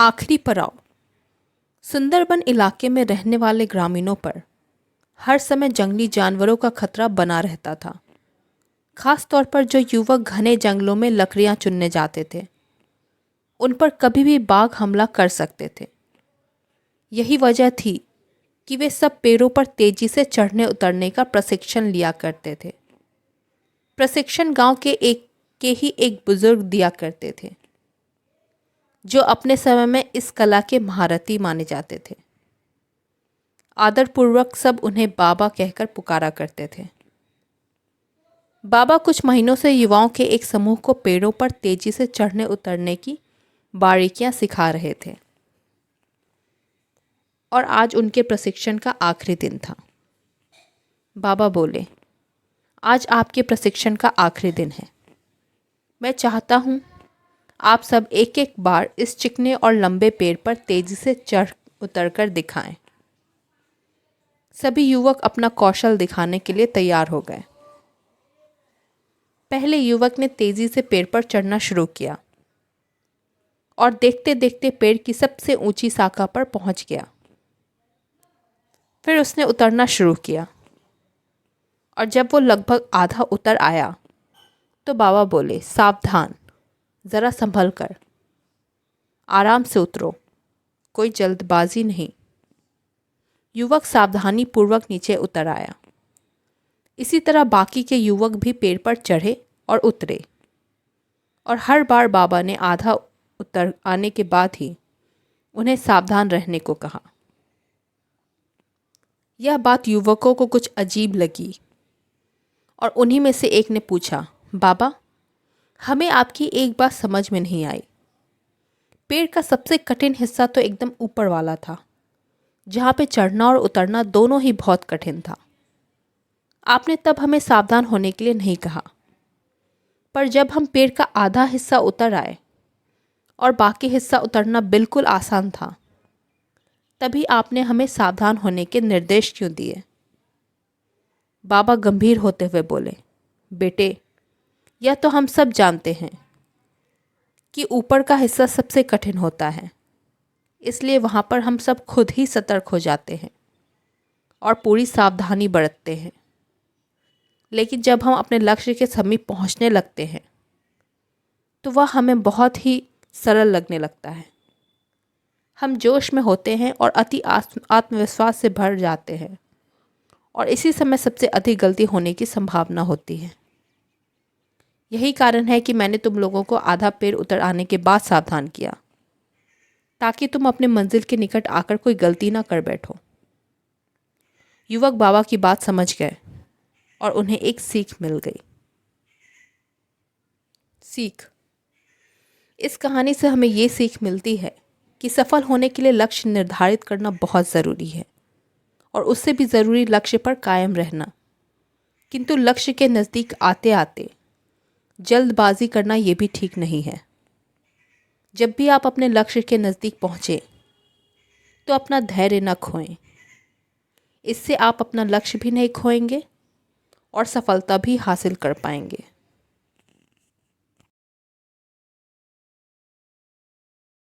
आखिरी पड़ाव। सुंदरबन इलाके में रहने वाले ग्रामीणों पर हर समय जंगली जानवरों का खतरा बना रहता था। खास तौर पर जो युवक घने जंगलों में लकड़ियां चुनने जाते थे, उन पर कभी भी बाघ हमला कर सकते थे। यही वजह थी कि वे सब पेड़ों पर तेजी से चढ़ने उतरने का प्रशिक्षण लिया करते थे। प्रशिक्षण गांव के ही एक बुजुर्ग दिया करते थे, जो अपने समय में इस कला के महारथी माने जाते थे। आदरपूर्वक सब उन्हें बाबा कहकर पुकारा करते थे। बाबा कुछ महीनों से युवाओं के एक समूह को पेड़ों पर तेजी से चढ़ने उतरने की बारीकियां सिखा रहे थे और आज उनके प्रशिक्षण का आखिरी दिन था। बाबा बोले, आज आपके प्रशिक्षण का आखिरी दिन है। मैं चाहता हूँ आप सब एक एक बार इस चिकने और लंबे पेड़ पर तेजी से चढ़ उतर कर दिखाएं। सभी युवक अपना कौशल दिखाने के लिए तैयार हो गए। पहले युवक ने तेजी से पेड़ पर चढ़ना शुरू किया और देखते देखते पेड़ की सबसे ऊंची शाखा पर पहुंच गया। फिर उसने उतरना शुरू किया और जब वो लगभग आधा उतर आया तो बाबा बोले, सावधान, ज़रा संभल कर, आराम से उतरो, कोई जल्दबाजी नहीं। युवक सावधानी पूर्वक नीचे उतर आया। इसी तरह बाकी के युवक भी पेड़ पर चढ़े और उतरे और हर बार बाबा ने आधा उतर आने के बाद ही उन्हें सावधान रहने को कहा। यह बात युवकों को कुछ अजीब लगी और उन्हीं में से एक ने पूछा, बाबा, हमें आपकी एक बात समझ में नहीं आई। पेड़ का सबसे कठिन हिस्सा तो एकदम ऊपर वाला था, जहाँ पे चढ़ना और उतरना दोनों ही बहुत कठिन था। आपने तब हमें सावधान होने के लिए नहीं कहा, पर जब हम पेड़ का आधा हिस्सा उतर आए और बाकी हिस्सा उतरना बिल्कुल आसान था, तभी आपने हमें सावधान होने के निर्देश क्यों दिए? बाबा गंभीर होते हुए बोले, बेटे, यह तो हम सब जानते हैं कि ऊपर का हिस्सा सबसे कठिन होता है, इसलिए वहाँ पर हम सब खुद ही सतर्क हो जाते हैं और पूरी सावधानी बरतते हैं। लेकिन जब हम अपने लक्ष्य के समीप पहुँचने लगते हैं तो वह हमें बहुत ही सरल लगने लगता है। हम जोश में होते हैं और अति आत्मविश्वास से भर जाते हैं और इसी समय सबसे अधिक गलती होने की संभावना होती है। यही कारण है कि मैंने तुम लोगों को आधा पेड़ उतर आने के बाद सावधान किया, ताकि तुम अपने मंजिल के निकट आकर कोई गलती ना कर बैठो। युवक बाबा की बात समझ गए और उन्हें एक सीख मिल गई। सीख। इस कहानी से हमें ये सीख मिलती है कि सफल होने के लिए लक्ष्य निर्धारित करना बहुत ज़रूरी है और उससे भी ज़रूरी लक्ष्य पर कायम रहना। किंतु लक्ष्य के नज़दीक आते आते जल्दबाजी करना ये भी ठीक नहीं है। जब भी आप अपने लक्ष्य के नज़दीक पहुँचे तो अपना धैर्य न खोएं। इससे आप अपना लक्ष्य भी नहीं खोएंगे और सफलता भी हासिल कर पाएंगे।